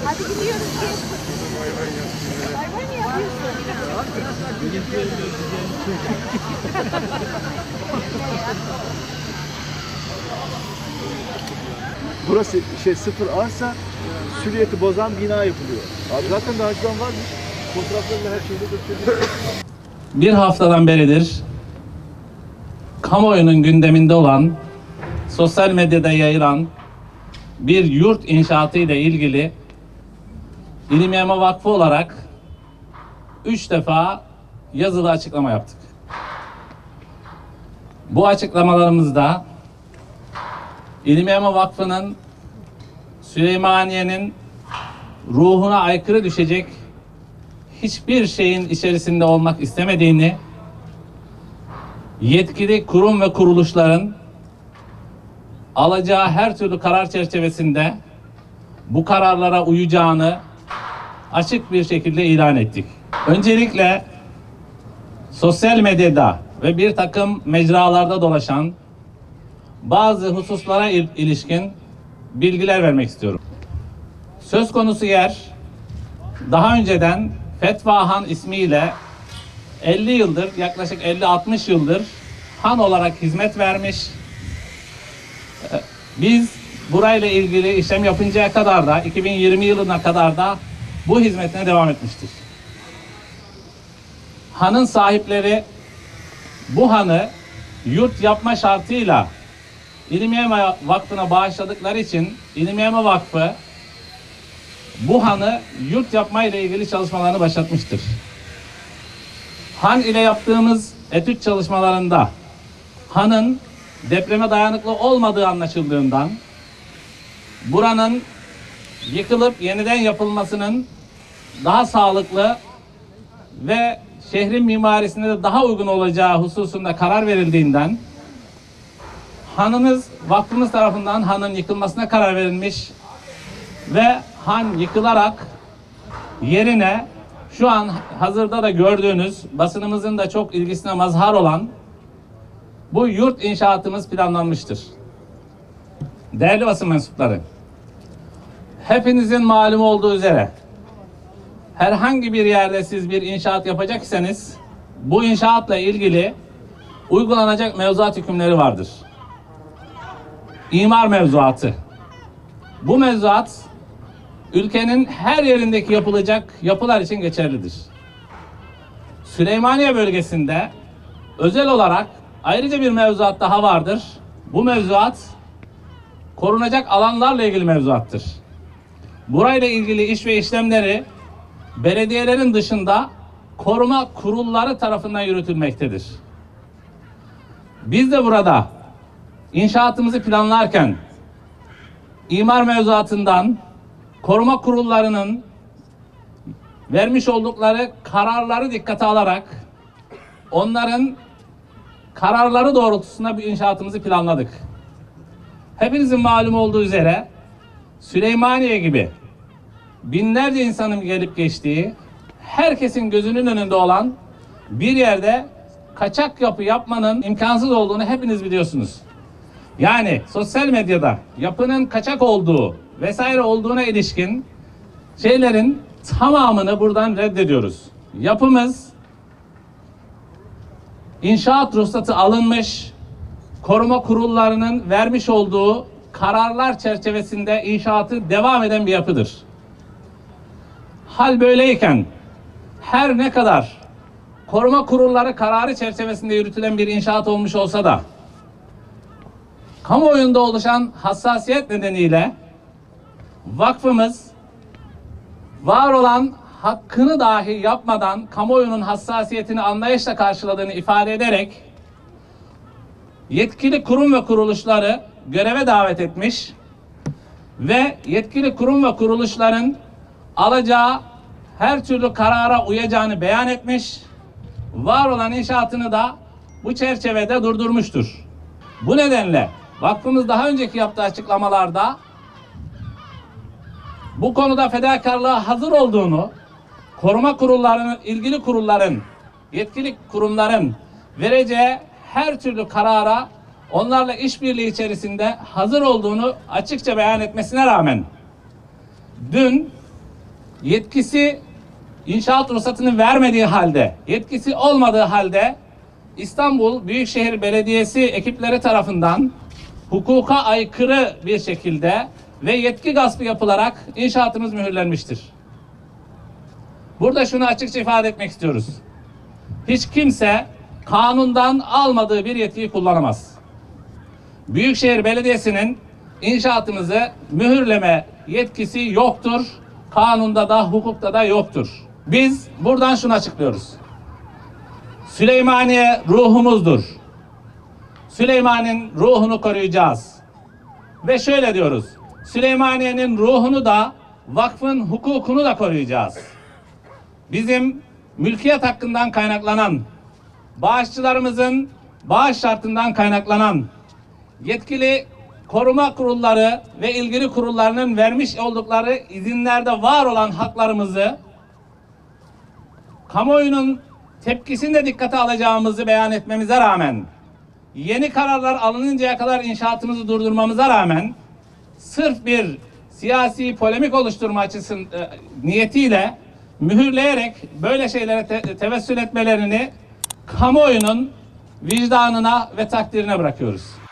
Hadi gidiyoruz. Hayvan yapıyorsun. Burası sıfır arsa, süliyeti bozan bina yapılıyor. Abi zaten daha önceden varmış. Fotoğraflarıyla her şeyde gösteriyor. Bir haftadan beridir kamuoyunun gündeminde olan, sosyal medyada yayılan bir yurt inşaatı ile ilgili İlim Yayma Vakfı olarak 3 defa yazılı açıklama yaptık. Bu açıklamalarımızda İlim Yayma Vakfı'nın Süleymaniye'nin ruhuna aykırı düşecek hiçbir şeyin içerisinde olmak istemediğini, yetkili kurum ve kuruluşların alacağı her türlü karar çerçevesinde bu kararlara uyacağını açık bir şekilde ilan ettik. Öncelikle sosyal medyada ve bir takım mecralarda dolaşan bazı hususlara ilişkin bilgiler vermek istiyorum. Söz konusu yer daha önceden Fetva Han ismiyle 50 yıldır, yaklaşık 50-60 yıldır han olarak hizmet vermiş. Biz burayla ilgili işlem yapıncaya kadar da 2020 yılına kadar da bu hizmetine devam etmiştir. Hanın sahipleri bu hanı yurt yapma şartıyla İlim Yayma Vakfı'na bağışladıkları için İlim Yayma Vakfı bu hanı yurt yapma ile ilgili çalışmalarını başlatmıştır. Han ile yaptığımız etüt çalışmalarında hanın depreme dayanıklı olmadığı anlaşıldığından buranın yıkılıp yeniden yapılmasının daha sağlıklı ve şehrin mimarisine de daha uygun olacağı hususunda karar verildiğinden hanımız, vakfımız tarafından hanın yıkılmasına karar verilmiş ve han yıkılarak yerine şu an hazırda da gördüğünüz, basınımızın da çok ilgisine mazhar olan bu yurt inşaatımız planlanmıştır. Değerli basın mensupları, hepinizin malum olduğu üzere herhangi bir yerde siz bir inşaat yapacak iseniz bu inşaatla ilgili uygulanacak mevzuat hükümleri vardır. İmar mevzuatı. Bu mevzuat ülkenin her yerindeki yapılacak yapılar için geçerlidir. Süleymaniye bölgesinde özel olarak ayrıca bir mevzuat daha vardır. Bu mevzuat korunacak alanlarla ilgili mevzuattır. Burayla ilgili iş ve işlemleri belediyelerin dışında koruma kurulları tarafından yürütülmektedir. Biz de burada inşaatımızı planlarken imar mevzuatından koruma kurullarının vermiş oldukları kararları dikkate alarak onların kararları doğrultusunda bir inşaatımızı planladık. Hepinizin malum olduğu üzere Süleymaniye gibi binlerce insanın gelip geçtiği, herkesin gözünün önünde olan bir yerde kaçak yapı yapmanın imkansız olduğunu hepiniz biliyorsunuz. Yani sosyal medyada yapının kaçak olduğu vesaire olduğuna ilişkin şeylerin tamamını buradan reddediyoruz. Yapımız inşaat ruhsatı alınmış, koruma kurullarının vermiş olduğu kararlar çerçevesinde inşaatı devam eden bir yapıdır. Hal böyleyken her ne kadar koruma kurulları kararı çerçevesinde yürütülen bir inşaat olmuş olsa da kamuoyunda oluşan hassasiyet nedeniyle vakfımız var olan hakkını dahi yapmadan kamuoyunun hassasiyetini anlayışla karşıladığını ifade ederek yetkili kurum ve kuruluşları göreve davet etmiş ve yetkili kurum ve kuruluşların alacağı her türlü karara uyacağını beyan etmiş, var olan inşaatını da bu çerçevede durdurmuştur. Bu nedenle vakfımız daha önceki yaptığı açıklamalarda bu konuda fedakarlığa hazır olduğunu, koruma kurullarının, ilgili kurulların, yetkili kurumların vereceği her türlü karara onlarla işbirliği içerisinde hazır olduğunu açıkça beyan etmesine rağmen dün yetkisi inşaat ruhsatını vermediği halde, yetkisi olmadığı halde İstanbul Büyükşehir Belediyesi ekipleri tarafından hukuka aykırı bir şekilde ve yetki gaspı yapılarak inşaatımız mühürlenmiştir. Burada şunu açıkça ifade etmek istiyoruz. Hiç kimse kanundan almadığı bir yetkiyi kullanamaz. Büyükşehir Belediyesi'nin inşaatımızı mühürleme yetkisi yoktur. Kanunda da hukukta da yoktur. Biz buradan şunu açıklıyoruz. Süleymaniye ruhumuzdur. Süleymaniye'nin ruhunu koruyacağız. Ve şöyle diyoruz. Süleymaniye'nin ruhunu da vakfın hukukunu da koruyacağız. Bizim mülkiyet hakkından kaynaklanan, bağışçılarımızın bağış şartından kaynaklanan, yetkili koruma kurulları ve ilgili kurullarının vermiş oldukları izinlerde var olan haklarımızı kamuoyunun tepkisini de dikkate alacağımızı beyan etmemize rağmen, yeni kararlar alınıncaya kadar inşaatımızı durdurmamıza rağmen sırf bir siyasi polemik oluşturma niyetiyle mühürleyerek böyle şeylere tevessül etmelerini kamuoyunun vicdanına ve takdirine bırakıyoruz.